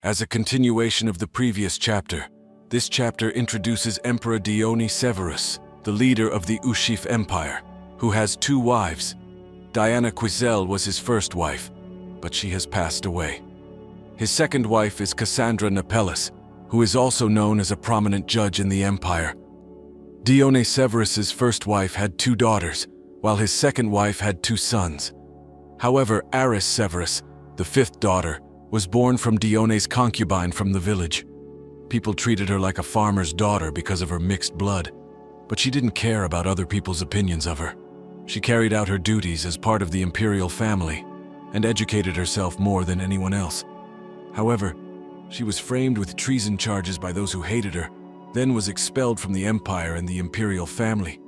As a continuation of the previous chapter, this chapter introduces Emperor Dione Severus, the leader of the Ushif Empire, who has two wives. Diana Quizel was his first wife, but she has passed away. His second wife is Cassandra Nepellus, who is also known as a prominent judge in the empire. Dione Severus's first wife had two daughters, while his second wife had two sons. However, Aris Severus, the fifth daughter, was born from Dione's concubine from the village. People treated her like a farmer's daughter because of her mixed blood, but she didn't care about other people's opinions of her. She carried out her duties as part of the Imperial family and educated herself more than anyone else. However, she was framed with treason charges by those who hated her, then was expelled from the Empire and the Imperial family.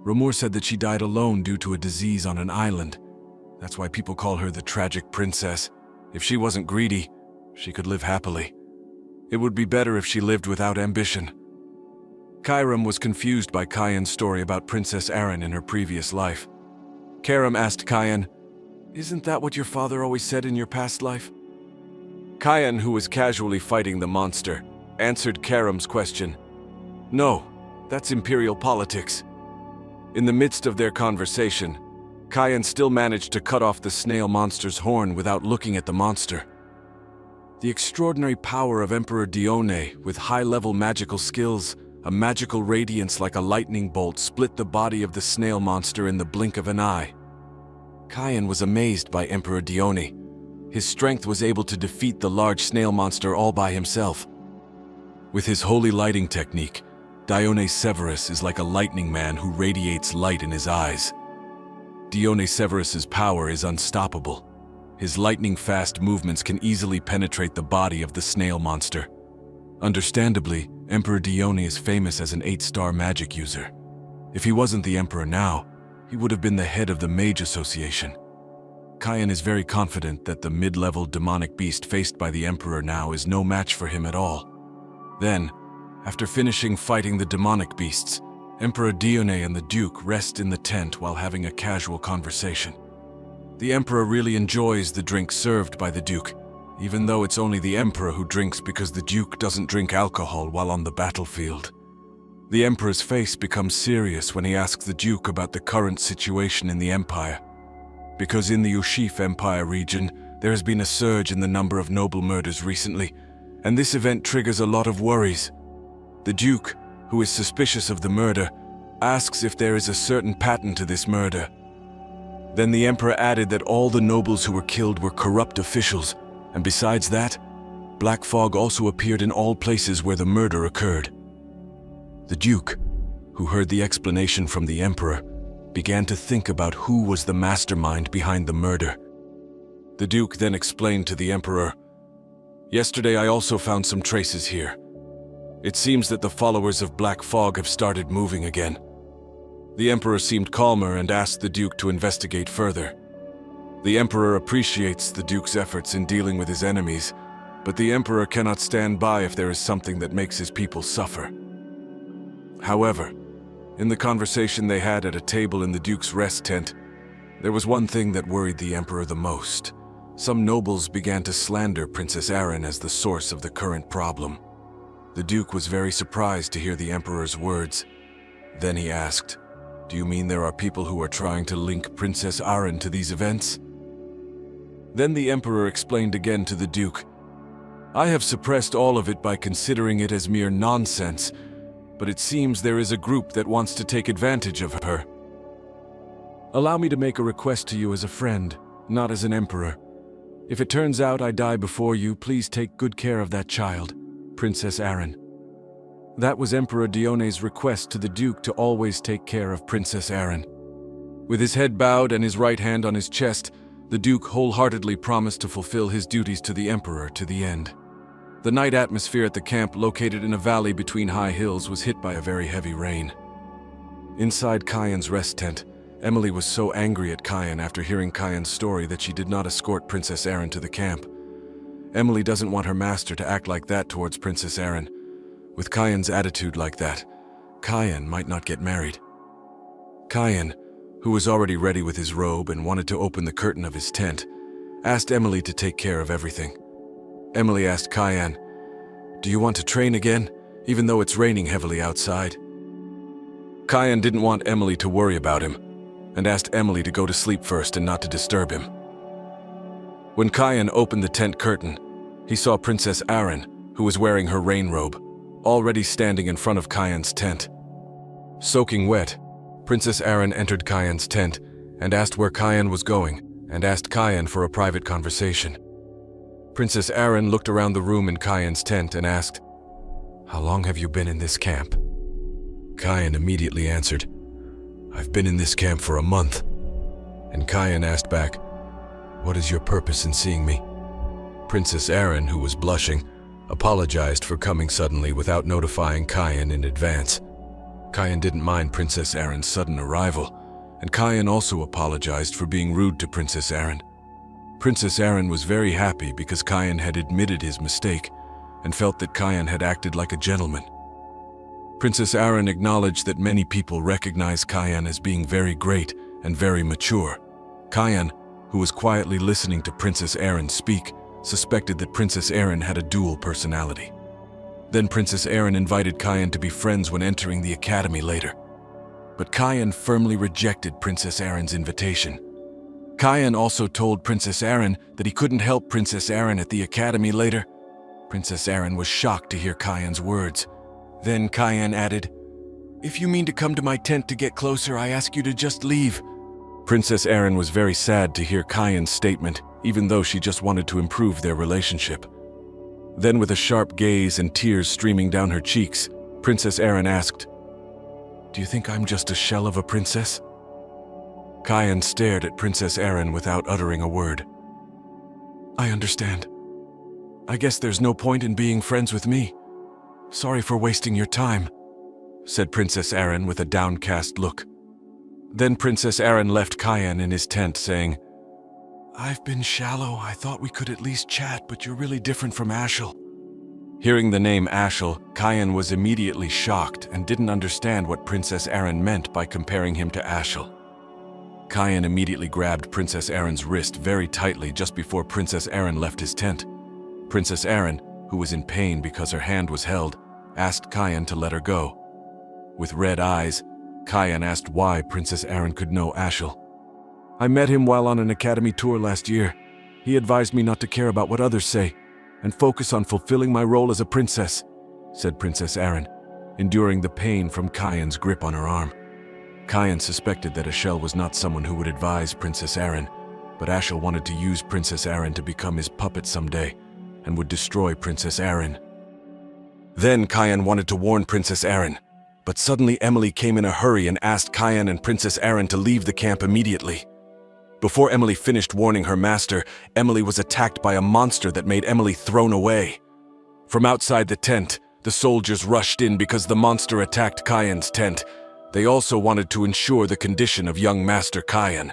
Rumor said that she died alone due to a disease on an island. That's why people call her the tragic princess. If she wasn't greedy, she could live happily. It would be better if she lived without ambition. Kairam was confused by Kayan's story about Princess Arin in her previous life. Karam asked Kayan, "Isn't that what your father always said in your past life?" Kayan, who was casually fighting the monster, answered Karam's question. "No, that's Imperial politics." In the midst of their conversation, Kayan still managed to cut off the snail monster's horn without looking at the monster. The extraordinary power of Emperor Dione, with high-level magical skills, a magical radiance like a lightning bolt, split the body of the snail monster in the blink of an eye. Kayan was amazed by Emperor Dione. His strength was able to defeat the large snail monster all by himself. With his holy lighting technique, Dione Severus is like a lightning man who radiates light in his eyes. Dione Severus's power is unstoppable. His lightning-fast movements can easily penetrate the body of the snail monster. Understandably, Emperor Dione is famous as an 8-star magic user. If he wasn't the emperor now, he would have been the head of the Mage Association. Kayan is very confident that the mid-level demonic beast faced by the emperor now is no match for him at all. Then, after finishing fighting the demonic beasts, Emperor Dione and the Duke rest in the tent while having a casual conversation. The Emperor really enjoys the drink served by the Duke, even though it's only the Emperor who drinks because the Duke doesn't drink alcohol while on the battlefield. The Emperor's face becomes serious when he asks the Duke about the current situation in the Empire. Because in the Ushif Empire region, there has been a surge in the number of noble murders recently, and this event triggers a lot of worries. The Duke, who is suspicious of the murder, asks if there is a certain pattern to this murder. Then the Emperor added that all the nobles who were killed were corrupt officials, and besides that, black fog also appeared in all places where the murder occurred. The Duke, who heard the explanation from the Emperor, began to think about who was the mastermind behind the murder. The Duke then explained to the Emperor, "Yesterday I also found some traces here. It seems that the followers of Black Fog have started moving again." The Emperor seemed calmer and asked the Duke to investigate further. The Emperor appreciates the Duke's efforts in dealing with his enemies, but the Emperor cannot stand by if there is something that makes his people suffer. However, in the conversation they had at a table in the Duke's rest tent, there was one thing that worried the Emperor the most. Some nobles began to slander Princess Arin as the source of the current problem. The Duke was very surprised to hear the Emperor's words. Then he asked, "Do you mean there are people who are trying to link Princess Arin to these events?" Then the Emperor explained again to the Duke, "I have suppressed all of it by considering it as mere nonsense, but it seems there is a group that wants to take advantage of her. Allow me to make a request to you as a friend, not as an emperor. If it turns out I die before you, please take good care of that child, Princess Arin." That was Emperor Dione's request to the Duke to always take care of Princess Arin. With his head bowed and his right hand on his chest, the Duke wholeheartedly promised to fulfill his duties to the Emperor to the end. The night atmosphere at the camp, located in a valley between high hills, was hit by a very heavy rain. Inside Kayan's rest tent, Emily was so angry at Kayan after hearing Kayan's story that she did not escort Princess Arin to the camp. Emily doesn't want her master to act like that towards Princess Arin. With Kayan's attitude like that, Kayan might not get married. Kayan, who was already ready with his robe and wanted to open the curtain of his tent, asked Emily to take care of everything. Emily asked Kyan, "Do you want to train again, even though it's raining heavily outside?" Kyan didn't want Emily to worry about him, and asked Emily to go to sleep first and not to disturb him. When Kyan opened the tent curtain, he saw Princess Aren, who was wearing her rain robe, already standing in front of Kyan's tent. Soaking wet, Princess Aren entered Kyan's tent and asked where Kyan was going, and asked Kyan for a private conversation. Princess Aren looked around the room in Kyan's tent and asked, "How long have you been in this camp?" Kyan immediately answered, "I've been in this camp for a month." And Kyan asked back, "What is your purpose in seeing me?" Princess Aren, who was blushing, apologized for coming suddenly without notifying Kyan in advance. Kyan didn't mind Princess Aren's sudden arrival, and Kyan also apologized for being rude to Princess Aren. Princess Aren was very happy because Kyan had admitted his mistake and felt that Kyan had acted like a gentleman. Princess Aren acknowledged that many people recognize Kyan as being very great and very mature. Kyan, who was quietly listening to Princess Aren speak, suspected that Princess Aren had a dual personality. Then Princess Aren invited Kyan to be friends when entering the academy later. But Kyan firmly rejected Princess Aren's invitation. Kyan also told Princess Aren that he couldn't help Princess Aren at the academy later. Princess Aren was shocked to hear Kyan's words. Then Kyan added, "If you mean to come to my tent to get closer, I ask you to just leave." Princess Aren was very sad to hear Kyan's statement, even though she just wanted to improve their relationship. Then, with a sharp gaze and tears streaming down her cheeks, Princess Aren asked, "Do you think I'm just a shell of a princess?" Kyan stared at Princess Aren without uttering a word. "I understand. I guess there's no point in being friends with me. Sorry for wasting your time," said Princess Aren with a downcast look. Then Princess Aren left Kyan in his tent, saying, "I've been shallow. I thought we could at least chat, but you're really different from Ashel." Hearing the name Ashel, Kyan was immediately shocked and didn't understand what Princess Aren meant by comparing him to Ashel. Kyan immediately grabbed Princess Aren's wrist very tightly just before Princess Aren left his tent. Princess Aren, who was in pain because her hand was held, asked Kyan to let her go. With red eyes, Kyan asked why Princess Aren could know Ashel. "I met him while on an academy tour last year. He advised me not to care about what others say and focus on fulfilling my role as a princess," said Princess Aren, enduring the pain from Kyan's grip on her arm. Kyan suspected that Ashel was not someone who would advise Princess Aren, but Ashel wanted to use Princess Aren to become his puppet someday and would destroy Princess Aren. Then Kyan wanted to warn Princess Aren, but suddenly Emily came in a hurry and asked Kyan and Princess Aren to leave the camp immediately. Before Emily finished warning her master, Emily was attacked by a monster that made Emily thrown away. From outside the tent, the soldiers rushed in because the monster attacked Kyan's tent. They also wanted to ensure the condition of young Master Kyan.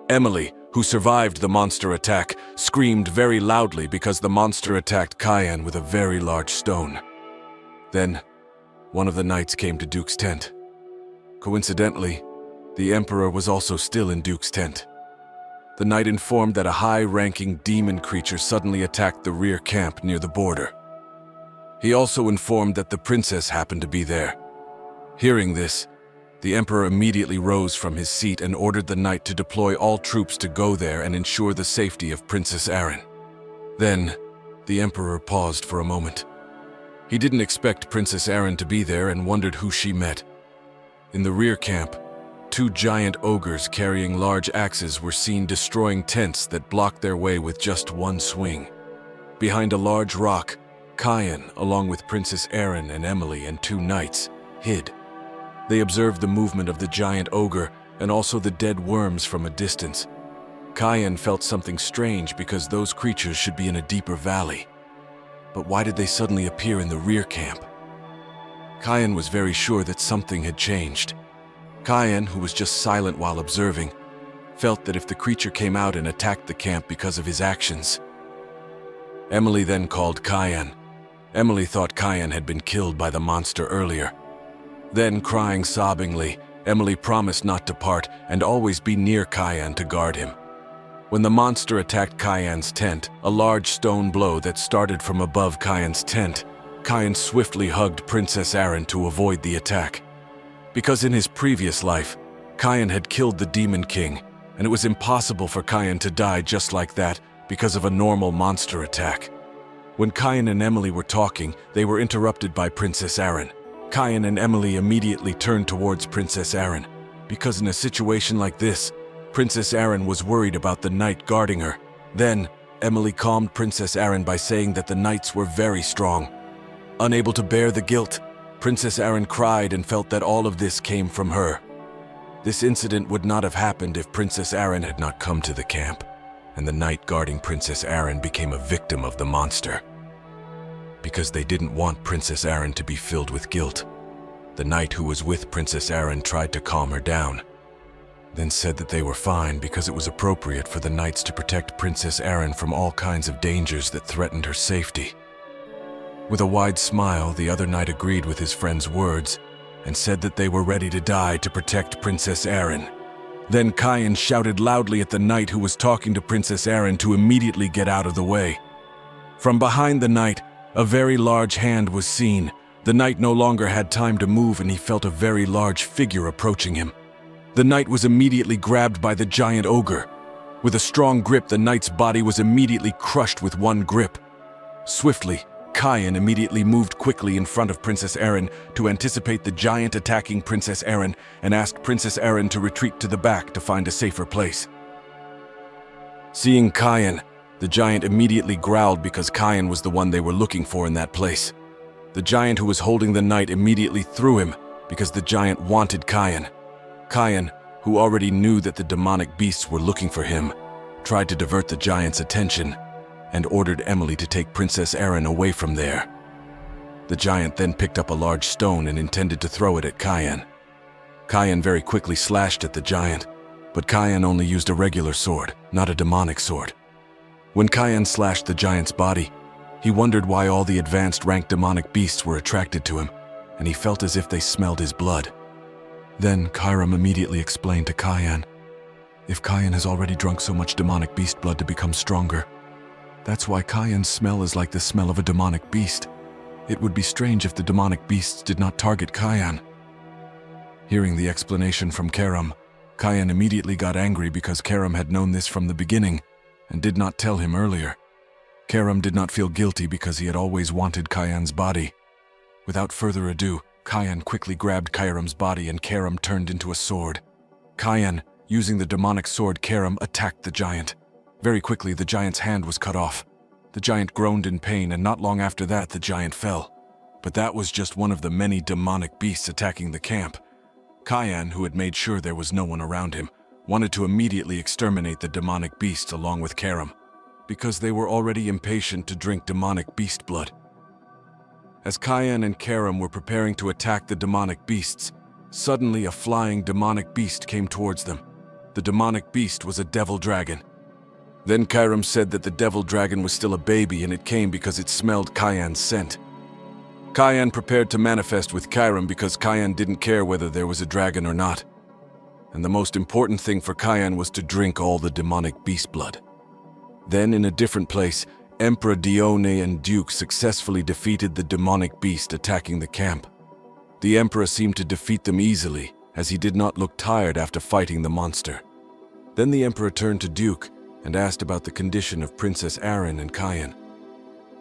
Emily, who survived the monster attack, screamed very loudly because the monster attacked Kyan with a very large stone. Then, one of the knights came to Duke's tent. Coincidentally, the Emperor was also still in Duke's tent. The knight informed that a high-ranking demon creature suddenly attacked the rear camp near the border. He also informed that the princess happened to be there. Hearing this, the Emperor immediately rose from his seat and ordered the knight to deploy all troops to go there and ensure the safety of Princess Aren. Then, the Emperor paused for a moment. He didn't expect Princess Aren to be there and wondered who she met. In the rear camp, 2 giant ogres carrying large axes were seen destroying tents that blocked their way with just one swing. Behind a large rock, Kyan, along with Princess Aren and Emily and 2 knights, hid. They observed the movement of the giant ogre and also the dead worms from a distance. Kyan felt something strange because those creatures should be in a deeper valley. But why did they suddenly appear in the rear camp? Kyan was very sure that something had changed. Kyan, who was just silent while observing, felt that if the creature came out and attacked the camp because of his actions. Emily then called Kyan. Emily thought Kyan had been killed by the monster earlier. Then, crying sobbingly, Emily promised not to part and always be near Kyan to guard him. When the monster attacked Kyan's tent, a large stone blow that started from above Kyan's tent, Kyan swiftly hugged Princess Aren to avoid the attack. Because in his previous life, Kyan had killed the Demon King, and it was impossible for Kyan to die just like that because of a normal monster attack. When Kyan and Emily were talking, they were interrupted by Princess Aren. Kyan and Emily immediately turned towards Princess Aren, because in a situation like this, Princess Aren was worried about the knight guarding her. Then, Emily calmed Princess Aren by saying that the knights were very strong. Unable to bear the guilt, Princess Aren cried and felt that all of this came from her. This incident would not have happened if Princess Aren had not come to the camp, and the knight guarding Princess Aren became a victim of the monster. Because they didn't want Princess Aren to be filled with guilt, the knight who was with Princess Aren tried to calm her down, then said that they were fine because it was appropriate for the knights to protect Princess Aren from all kinds of dangers that threatened her safety. With a wide smile, the other knight agreed with his friend's words and said that they were ready to die to protect Princess Aren. Then Kyan shouted loudly at the knight who was talking to Princess Aren to immediately get out of the way. From behind the knight, a very large hand was seen. The knight no longer had time to move and he felt a very large figure approaching him. The knight was immediately grabbed by the giant ogre. With a strong grip, the knight's body was immediately crushed with one grip. Swiftly, Kyan immediately moved quickly in front of Princess Aren to anticipate the giant attacking Princess Aren and asked Princess Aren to retreat to the back to find a safer place. Seeing Kyan, the giant immediately growled because Kyan was the one they were looking for in that place. The giant who was holding the knight immediately threw him because the giant wanted Kyan. Kyan, who already knew that the demonic beasts were looking for him, tried to divert the giant's attention and ordered Emily to take Princess Aren away from there. The giant then picked up a large stone and intended to throw it at Kyan. Kyan very quickly slashed at the giant, but Kyan only used a regular sword, not a demonic sword. When Kyan slashed the giant's body, he wondered why all the advanced rank demonic beasts were attracted to him, and he felt as if they smelled his blood. Then Khyrum immediately explained to Kyan, if Kyan has already drunk so much demonic beast blood to become stronger, that's why Kyan's smell is like the smell of a demonic beast. It would be strange if the demonic beasts did not target Kyan. Hearing the explanation from Khyrum, Kyan immediately got angry because Khyrum had known this from the beginning and did not tell him earlier. Khyrum did not feel guilty because he had always wanted Kyan's body. Without further ado, Kyan quickly grabbed Khyrum's body and Khyrum turned into a sword. Kyan, using the demonic sword Khyrum, attacked the giant. Very quickly, the giant's hand was cut off. The giant groaned in pain, and not long after that, the giant fell. But that was just one of the many demonic beasts attacking the camp. Kyan, who had made sure there was no one around him, wanted to immediately exterminate the demonic beasts along with Khyrum, because they were already impatient to drink demonic beast blood. As Kyan and Khyrum were preparing to attack the demonic beasts, suddenly a flying demonic beast came towards them. The demonic beast was a devil dragon. Then Khyrum said that the devil dragon was still a baby and it came because it smelled Kyan's scent. Kyan prepared to manifest with Khyrum because Kyan didn't care whether there was a dragon or not. And the most important thing for Kyan was to drink all the demonic beast blood. Then in a different place, Emperor Dione and Duke successfully defeated the demonic beast attacking the camp. The Emperor seemed to defeat them easily, as he did not look tired after fighting the monster. Then the Emperor turned to Duke and asked about the condition of Princess Aren and Kyan.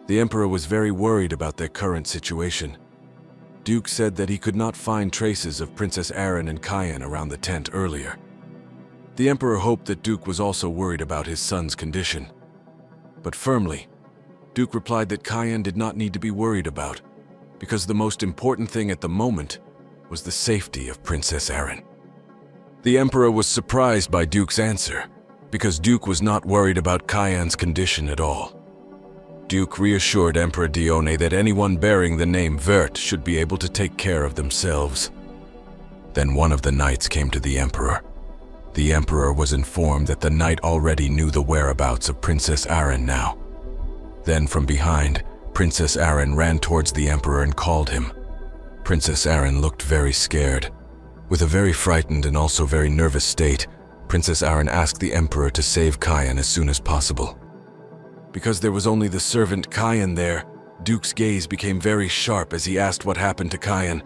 The Emperor was very worried about their current situation. Duke said that he could not find traces of Princess Aren and Kyan around the tent earlier. The Emperor hoped that Duke was also worried about his son's condition. But firmly, Duke replied that Kyan did not need to be worried about, because the most important thing at the moment was the safety of Princess Aren. The Emperor was surprised by Duke's answer, because Duke was not worried about Kyan's condition at all. Duke reassured Emperor Dione that anyone bearing the name Vert should be able to take care of themselves. Then one of the knights came to the Emperor. The Emperor was informed that the knight already knew the whereabouts of Princess Aren now. Then from behind, Princess Aren ran towards the Emperor and called him. Princess Aren looked very scared. With a very frightened and also very nervous state, Princess Aren asked the Emperor to save Kenne as soon as possible. Because there was only the servant Kenne there, Duke's gaze became very sharp as he asked what happened to Kenne.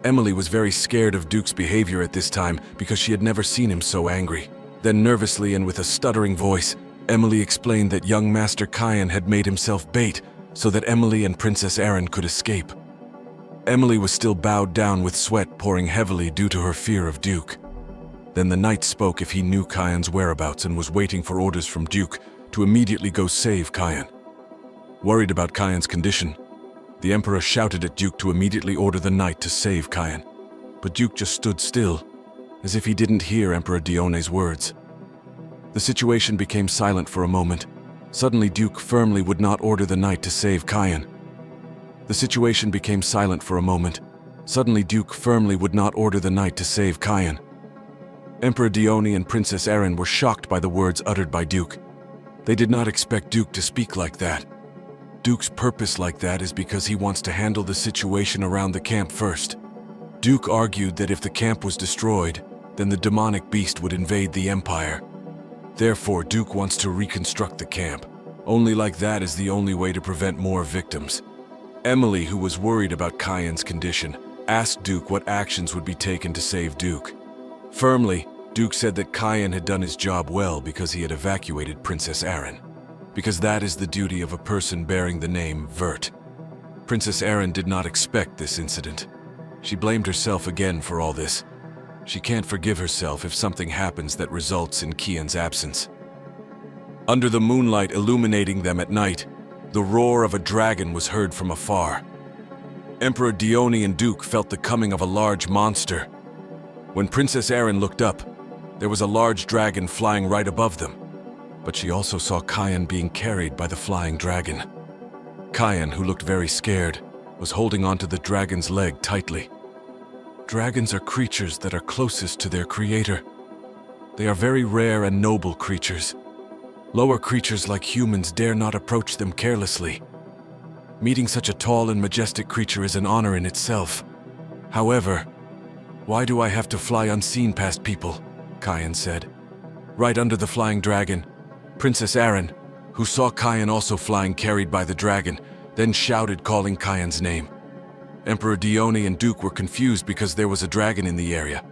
Emily was very scared of Duke's behavior at this time because she had never seen him so angry. Then nervously and with a stuttering voice, Emily explained that young Master Kenne had made himself bait so that Emily and Princess Aren could escape. Emily was still bowed down with sweat pouring heavily due to her fear of Duke. Then the knight spoke if he knew Kenne's whereabouts and was waiting for orders from Duke to immediately go save Kenne. Worried about Kenne's condition, the Emperor shouted at Duke to immediately order the knight to save Kenne, but Duke just stood still, as if he didn't hear Emperor Dione's words. The situation became silent for a moment. Suddenly Duke firmly would not order the knight to save Kenne. The situation became silent for a moment. Suddenly Duke firmly would not order the knight to save Kenne. Emperor Dione and Princess Aren were shocked by the words uttered by Duke. They did not expect Duke to speak like that. Duke's purpose like that is because he wants to handle the situation around the camp first. Duke argued that if the camp was destroyed, then the demonic beast would invade the Empire. Therefore, Duke wants to reconstruct the camp. Only like that is the only way to prevent more victims. Emily, who was worried about Kenne's condition, asked Duke what actions would be taken to save Duke. Firmly, Duke said that Kenne had done his job well because he had evacuated Princess Aren. Because that is the duty of a person bearing the name Vert. Princess Aren did not expect this incident. She blamed herself again for all this. She can't forgive herself if something happens that results in Kenne's absence. Under the moonlight illuminating them at night, the roar of a dragon was heard from afar. Emperor Dione and Duke felt the coming of a large monster. When Princess Aren looked up, there was a large dragon flying right above them, but she also saw Kenne being carried by the flying dragon. Kenne, who looked very scared, was holding onto the dragon's leg tightly. Dragons are creatures that are closest to their creator. They are very rare and noble creatures. Lower creatures like humans dare not approach them carelessly. Meeting such a tall and majestic creature is an honor in itself. However, why do I have to fly unseen past people? Kenne said. Right under the flying dragon, Princess Aren, who saw Kenne also flying carried by the dragon, then shouted calling Kenne's name. Emperor Dione and Duke were confused because there was a dragon in the area.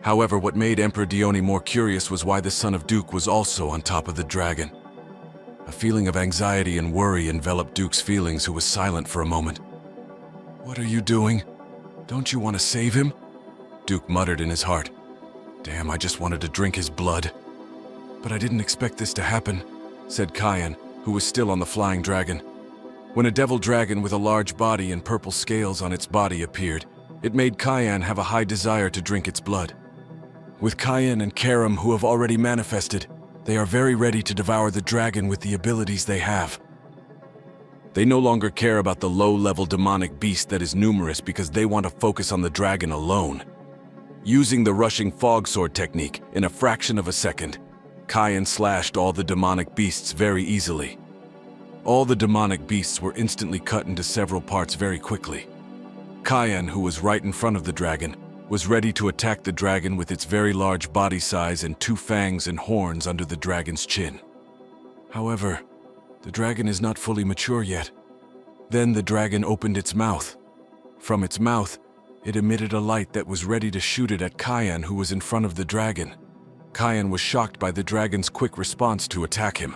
However, what made Emperor Dione more curious was why the son of Duke was also on top of the dragon. A feeling of anxiety and worry enveloped Duke's feelings, who was silent for a moment. "What are you doing? Don't you want to save him?" Duke muttered in his heart. "Damn, I just wanted to drink his blood." "But I didn't expect this to happen," said Kenne, who was still on the flying dragon. When a devil dragon with a large body and purple scales on its body appeared, it made Kenne have a high desire to drink its blood. With Kenne and Karam, who have already manifested, they are very ready to devour the dragon with the abilities they have. They no longer care about the low-level demonic beast that is numerous because they want to focus on the dragon alone. Using the rushing fog sword technique in a fraction of a second, Kenne slashed all the demonic beasts very easily. All the demonic beasts were instantly cut into several parts very quickly. Kenne, who was right in front of the dragon, was ready to attack the dragon with its very large body size and 2 fangs and horns under the dragon's chin. However, the dragon is not fully mature yet. Then the dragon opened its mouth. From its mouth, it emitted a light that was ready to shoot it at Kenne, who was in front of the dragon. Kenne was shocked by the dragon's quick response to attack him.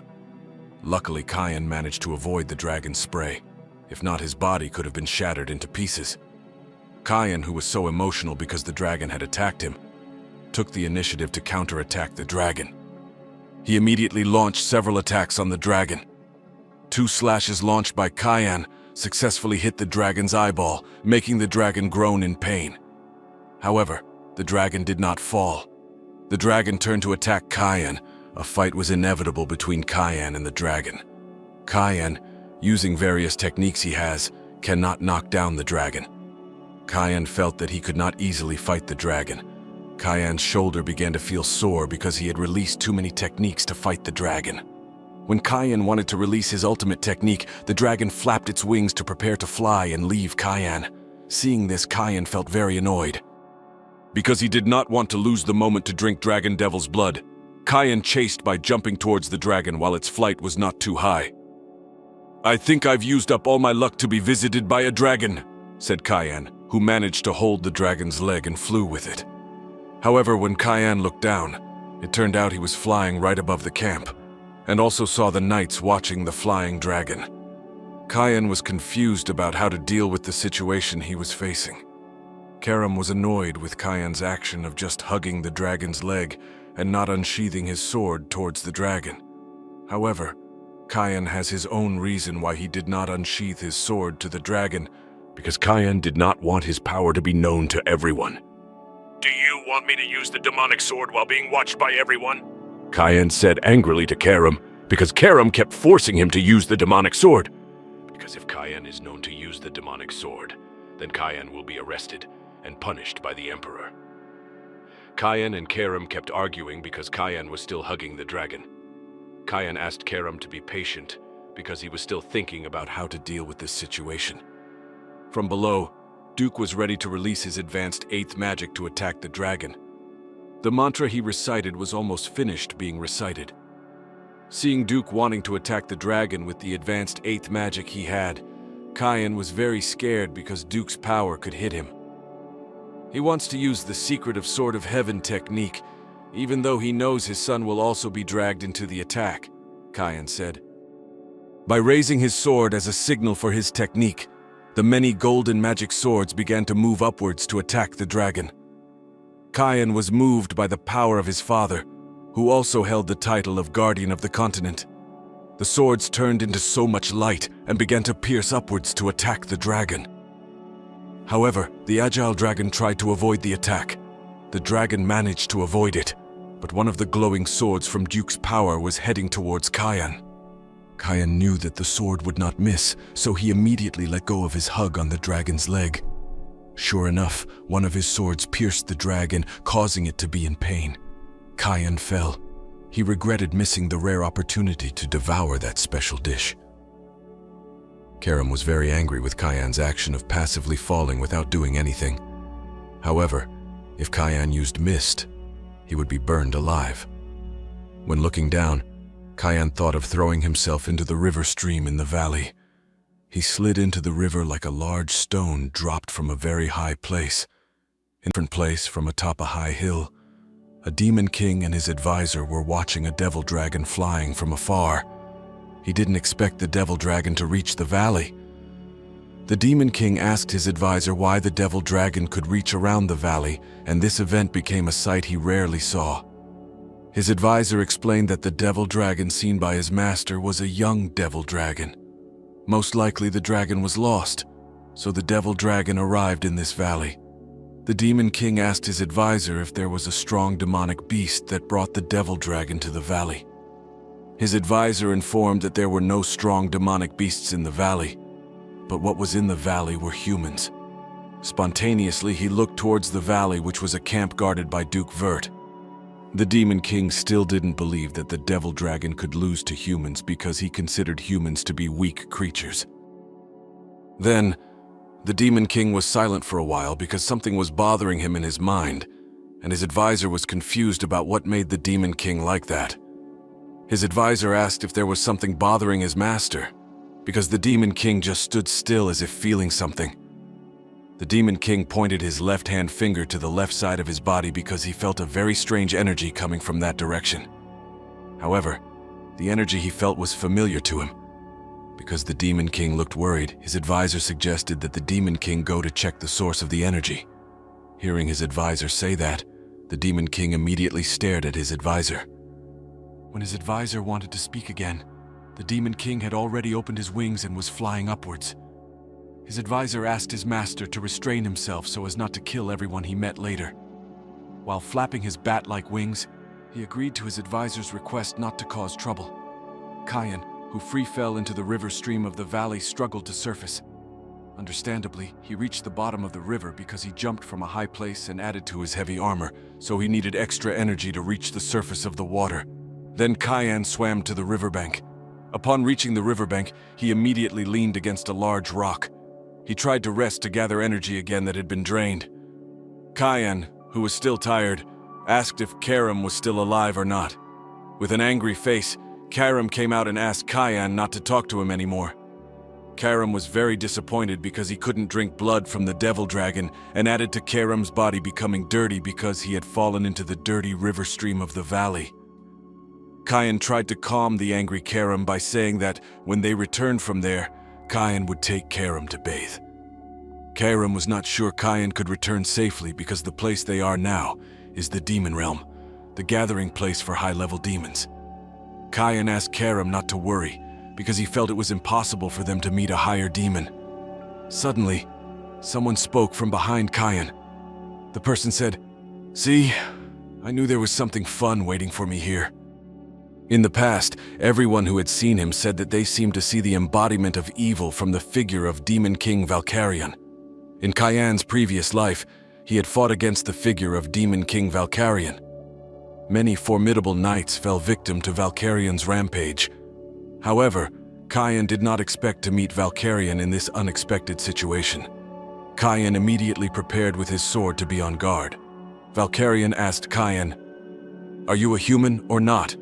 Luckily, Kenne managed to avoid the dragon's spray. If not, his body could have been shattered into pieces. Kenne, who was so emotional because the dragon had attacked him, took the initiative to counterattack the dragon. He immediately launched several attacks on the dragon. 2 slashes launched by Kenne successfully hit the dragon's eyeball, making the dragon groan in pain. However, the dragon did not fall. The dragon turned to attack Kenne. A fight was inevitable between Kenne and the dragon. Kenne, using various techniques he has, cannot knock down the dragon. Kenne felt that he could not easily fight the dragon. Kenne's shoulder began to feel sore because he had released too many techniques to fight the dragon. When Kenne wanted to release his ultimate technique, the dragon flapped its wings to prepare to fly and leave Kenne. Seeing this, Kenne felt very annoyed. Because he did not want to lose the moment to drink Dragon Devil's blood, Kenne chased by jumping towards the dragon while its flight was not too high. "I think I've used up all my luck to be visited by a dragon," said Kenne, who managed to hold the dragon's leg and flew with it. However, when Kenne looked down, it turned out he was flying right above the camp, and also saw the knights watching the flying dragon. Kenne was confused about how to deal with the situation he was facing. Karam was annoyed with Kenne's action of just hugging the dragon's leg and not unsheathing his sword towards the dragon. However, Kenne has his own reason why he did not unsheath his sword to the dragon, because Kenne did not want his power to be known to everyone. "Do you want me to use the demonic sword while being watched by everyone?" Kenne said angrily to Karam, because Karam kept forcing him to use the demonic sword. Because if Kenne is known to use the demonic sword, then Kenne will be arrested and punished by the Emperor. Kenne and Karam kept arguing because Kenne was still hugging the dragon. Kenne asked Karam to be patient because he was still thinking about how to deal with this situation. From below, Duke was ready to release his advanced 8th magic to attack the dragon. The mantra he recited was almost finished being recited. Seeing Duke wanting to attack the dragon with the advanced 8th magic he had, Kenne was very scared because Duke's power could hit him. He wants to use the secret of Sword of Heaven technique, even though he knows his son will also be dragged into the attack, Kenne said. By raising his sword as a signal for his technique, the many golden magic swords began to move upwards to attack the dragon. Kenne was moved by the power of his father, who also held the title of Guardian of the Continent. The swords turned into so much light and began to pierce upwards to attack the dragon. However, the agile dragon tried to avoid the attack. The dragon managed to avoid it, but one of the glowing swords from Duke's power was heading towards Kenne. Kenne knew that the sword would not miss, so he immediately let go of his hug on the dragon's leg. Sure enough, one of his swords pierced the dragon, causing it to be in pain. Kenne fell. He regretted missing the rare opportunity to devour that special dish. Karam was very angry with Kenne's action of passively falling without doing anything. However, if Kenne used mist, he would be burned alive. When looking down, Kenne thought of throwing himself into the river stream in the valley. He slid into the river like a large stone dropped from a very high place. In a different place from atop a high hill, a demon king and his advisor were watching a devil dragon flying from afar. He didn't expect the devil dragon to reach the valley. The demon king asked his advisor why the devil dragon could reach around the valley, and this event became a sight he rarely saw. His advisor explained that the devil dragon seen by his master was a young devil dragon. Most likely the dragon was lost, so the devil dragon arrived in this valley. The demon king asked his advisor if there was a strong demonic beast that brought the devil dragon to the valley. His advisor informed that there were no strong demonic beasts in the valley, but what was in the valley were humans. Spontaneously, he looked towards the valley, which was a camp guarded by Duke Vert. The Demon King still didn't believe that the Devil Dragon could lose to humans because he considered humans to be weak creatures. Then, the Demon King was silent for a while because something was bothering him in his mind, and his advisor was confused about what made the Demon King like that. His advisor asked if there was something bothering his master, because the Demon King just stood still as if feeling something. The Demon King pointed his left-hand finger to the left side of his body because he felt a very strange energy coming from that direction. However, the energy he felt was familiar to him. Because the Demon King looked worried, his advisor suggested that the Demon King go to check the source of the energy. Hearing his advisor say that, the Demon King immediately stared at his advisor. When his advisor wanted to speak again, the Demon King had already opened his wings and was flying upwards. His advisor asked his master to restrain himself so as not to kill everyone he met later. While flapping his bat-like wings, he agreed to his advisor's request not to cause trouble. Kenne, who free fell into the river stream of the valley, struggled to surface. Understandably, he reached the bottom of the river because he jumped from a high place and added to his heavy armor, so he needed extra energy to reach the surface of the water. Then Kenne swam to the riverbank. Upon reaching the riverbank, he immediately leaned against a large rock. He tried to rest to gather energy again that had been drained. Kenne, who was still tired, asked if Karam was still alive or not. With an angry face, Karam came out and asked Kyan not to talk to him anymore. Karam was very disappointed because he couldn't drink blood from the devil dragon, and added to Karam's body becoming dirty because he had fallen into the dirty river stream of the valley. Kyan tried to calm the angry Karam by saying that when they returned from there, Kyan would take Karam to bathe. Karam was not sure Kyan could return safely because the place they are now is the demon realm, the gathering place for high-level demons. Kyan asked Karam not to worry because he felt it was impossible for them to meet a higher demon. Suddenly, someone spoke from behind Kyan. The person said, "See, I knew there was something fun waiting for me here." In the past, everyone who had seen him said that they seemed to see the embodiment of evil from the figure of Demon King Valkyrian. In Kyan's previous life, he had fought against the figure of Demon King Valkyrian. Many formidable knights fell victim to Valkyrian's rampage. However, Kyan did not expect to meet Valkyrian in this unexpected situation. Kyan immediately prepared with his sword to be on guard. Valkyrian asked Kyan, "Are you a human or not?"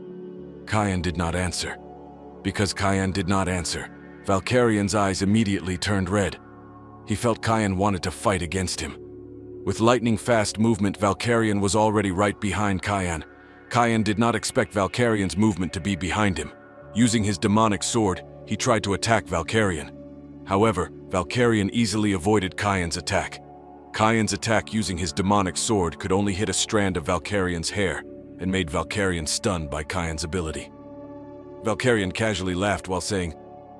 Kyan did not answer. Because Kyan did not answer, Valkyrian's eyes immediately turned red. He felt Kyan wanted to fight against him. With lightning-fast movement, Valkyrian was already right behind Kyan. Kyan did not expect Valkyrian's movement to be behind him. Using his demonic sword, he tried to attack Valkyrian. However, Valkyrian easily avoided Kyan's attack. Kyan's attack using his demonic sword could only hit a strand of Valkyrian's hair, and made Valkyrian stunned by Kyan's ability. Valkyrian casually laughed while saying,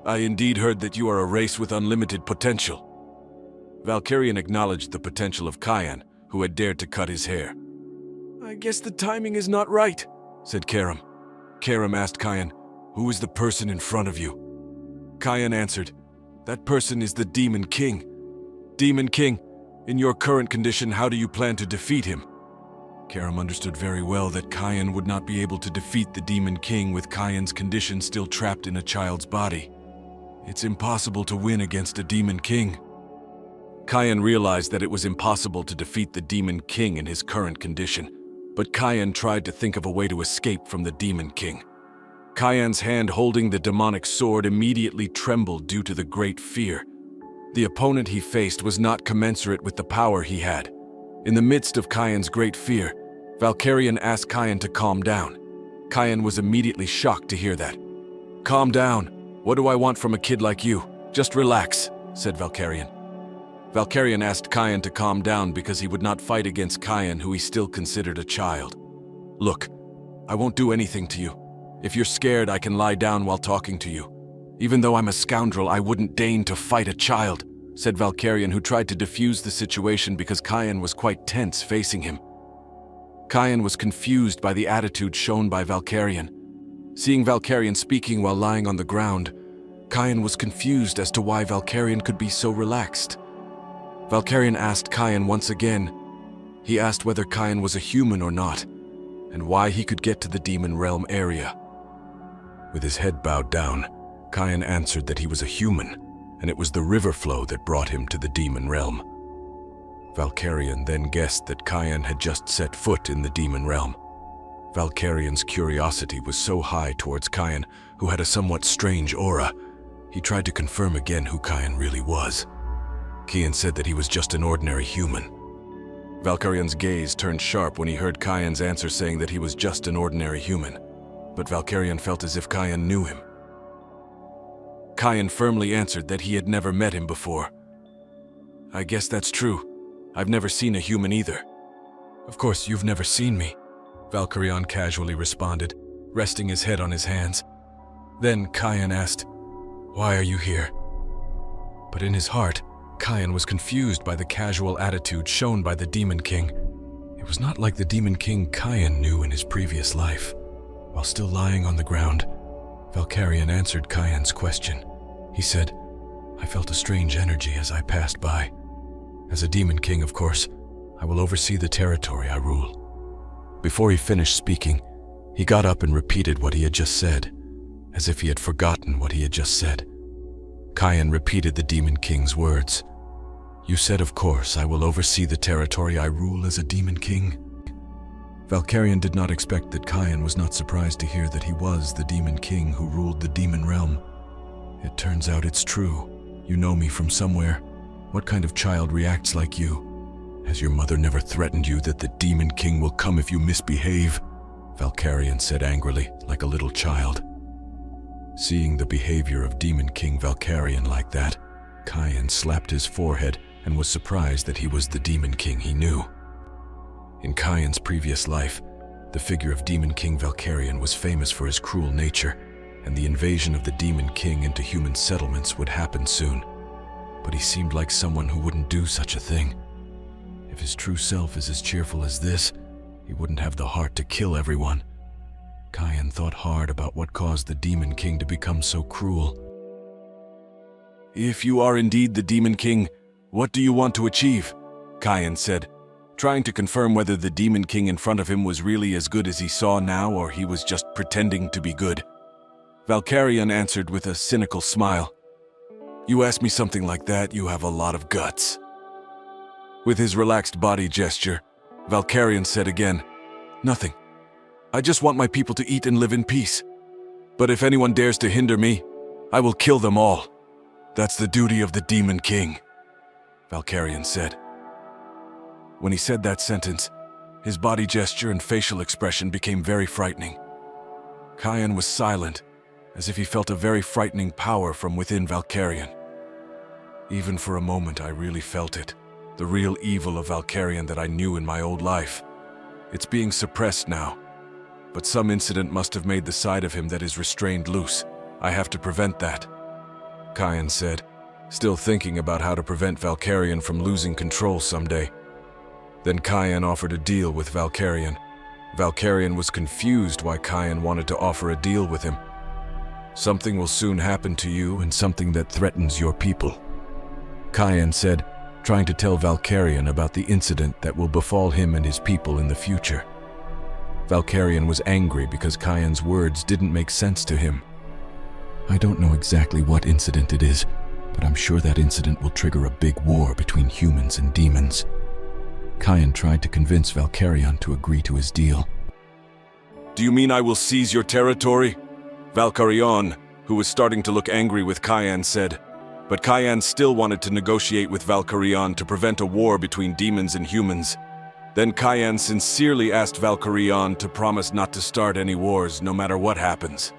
"I indeed heard that you are a race with unlimited potential." Valkyrian acknowledged the potential of Kyan, who had dared to cut his hair. "I guess the timing is not right," said Karam. Karam asked Kyan, "Who is the person in front of you?" Kyan answered, "That person is the Demon King." "Demon King, in your current condition, how do you plan to defeat him?" Karam understood very well that Kyan would not be able to defeat the Demon King with Kyan's condition still trapped in a child's body. It's impossible to win against a Demon King. Kyan realized that it was impossible to defeat the Demon King in his current condition, but Kyan tried to think of a way to escape from the Demon King. Kyan's hand holding the demonic sword immediately trembled due to the great fear. The opponent he faced was not commensurate with the power he had. In the midst of Kyan's great fear, Valkyrian asked Kyan to calm down. Kyan was immediately shocked to hear that. "Calm down. What do I want from a kid like you? Just relax," said Valkyrian. Valkyrian asked Kyan to calm down because he would not fight against Kyan, who he still considered a child. "Look, I won't do anything to you. If you're scared, I can lie down while talking to you. Even though I'm a scoundrel, I wouldn't deign to fight a child," said Valkyrian, who tried to defuse the situation because Kyan was quite tense facing him. Kyan was confused by the attitude shown by Valkyrian. Seeing Valkyrian speaking while lying on the ground, Kyan was confused as to why Valkyrian could be so relaxed. Valkyrian asked Kyan once again. He asked whether Kyan was a human or not, and why he could get to the demon realm area. With his head bowed down, Kyan answered that he was a human, and it was the river flow that brought him to the demon realm. Valkyrian then guessed that Kyan had just set foot in the demon realm. Valkyrian's curiosity was so high towards Kyan, who had a somewhat strange aura. He tried to confirm again who Kyan really was. Kyan said that he was just an ordinary human. Valkyrian's gaze turned sharp when he heard Kyan's answer saying that he was just an ordinary human, but Valkyrian felt as if Kyan knew him. Kyan firmly answered that he had never met him before. "I guess that's true. I've never seen a human either." "Of course, you've never seen me," Valkyrian casually responded, resting his head on his hands. Then Kyan asked, "Why are you here?" But in his heart, Kyan was confused by the casual attitude shown by the Demon King. It was not like the Demon King Kyan knew in his previous life. While still lying on the ground, Valkyrian answered Kyan's question. He said, "I felt a strange energy as I passed by. As a Demon King, of course, I will oversee the territory I rule." Before he finished speaking, he got up and repeated what he had just said, as if he had forgotten what he had just said. Kyan repeated the Demon King's words. "You said, of course, I will oversee the territory I rule as a Demon King." Valkyrian did not expect that Kenne was not surprised to hear that he was the demon king who ruled the demon realm. It turns out it's true. You know me from somewhere. What kind of child reacts like you? Has your mother never threatened you that the demon king will come if you misbehave? Valkyrian said angrily, like a little child. Seeing the behavior of demon king Valkyrian like that, Kenne slapped his forehead and was surprised that he was the demon king he knew. In Kenne's previous life, the figure of demon king Valkyrian was famous for his cruel nature, and the invasion of the demon king into human settlements would happen soon. But he seemed like someone who wouldn't do such a thing. If his true self is as cheerful as this, he wouldn't have the heart to kill everyone. Kenne thought hard about what caused the demon king to become so cruel. "If you are indeed the demon king, what do you want to achieve?" Kenne said, trying to confirm whether the demon king in front of him was really as good as he saw now or he was just pretending to be good. Valkyrian answered with a cynical smile. "You ask me something like that, you have a lot of guts." With his relaxed body gesture, Valkyrian said again, "Nothing. I just want my people to eat and live in peace. But if anyone dares to hinder me, I will kill them all. That's the duty of the demon king," Valkyrian said. When he said that sentence, his body gesture and facial expression became very frightening. Kenne was silent, as if he felt a very frightening power from within Valkyrian. Even for a moment I really felt it, the real evil of Valkyrian that I knew in my old life. It's being suppressed now, but some incident must have made the side of him that is restrained loose. I have to prevent that, Kenne said, still thinking about how to prevent Valkyrian from losing control someday. Then Kenne offered a deal with Valkyrian. Valkyrian was confused why Kenne wanted to offer a deal with him. "Something will soon happen to you and something that threatens your people," Kenne said, trying to tell Valkyrian about the incident that will befall him and his people in the future. Valkyrian was angry because Kenne's words didn't make sense to him. "I don't know exactly what incident it is, but I'm sure that incident will trigger a big war between humans and demons." Kenne tried to convince Valkyrian to agree to his deal. "Do you mean I will seize your territory?" Valkyrian, who was starting to look angry with Kenne, said. But Kenne still wanted to negotiate with Valkyrian to prevent a war between demons and humans. Then Kenne sincerely asked Valkyrian to promise not to start any wars no matter what happens.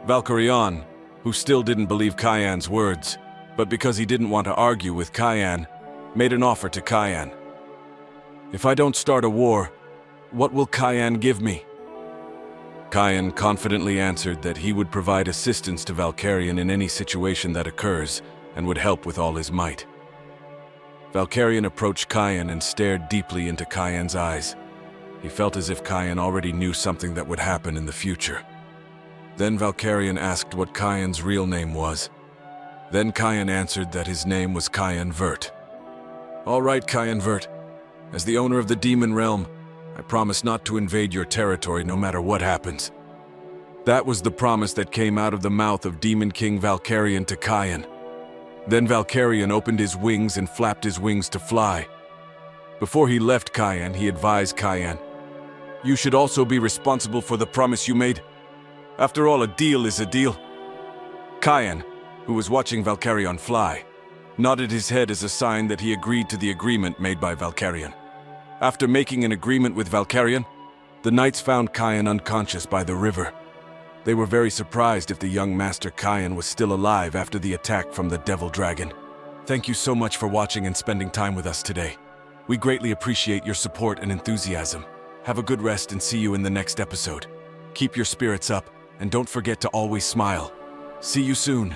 Valkyrian, who still didn't believe Kenne's words, but because he didn't want to argue with Kenne, made an offer to Kenne. "If I don't start a war, what will Kenne give me?" Kenne confidently answered that he would provide assistance to Valkyrian in any situation that occurs and would help with all his might. Valkyrian approached Kenne and stared deeply into Kenne's eyes. He felt as if Kenne already knew something that would happen in the future. Then Valkyrian asked what Kenne's real name was. Then Kenne answered that his name was Kenne Vert. "All right, Kenne Vert. As the owner of the demon realm, I promise not to invade your territory no matter what happens." That was the promise that came out of the mouth of Demon King Valkyrian to Kenne. Then Valkyrian opened his wings and flapped his wings to fly. Before he left Kenne, he advised Kenne, "You should also be responsible for the promise you made. After all, a deal is a deal." Kenne, who was watching Valkyrian fly, nodded his head as a sign that he agreed to the agreement made by Valkyrian. After making an agreement with Valkyrian, the knights found Kenne unconscious by the river. They were very surprised if the young master Kenne was still alive after the attack from the devil dragon. Thank you so much for watching and spending time with us today. We greatly appreciate your support and enthusiasm. Have a good rest and see you in the next episode. Keep your spirits up and don't forget to always smile. See you soon.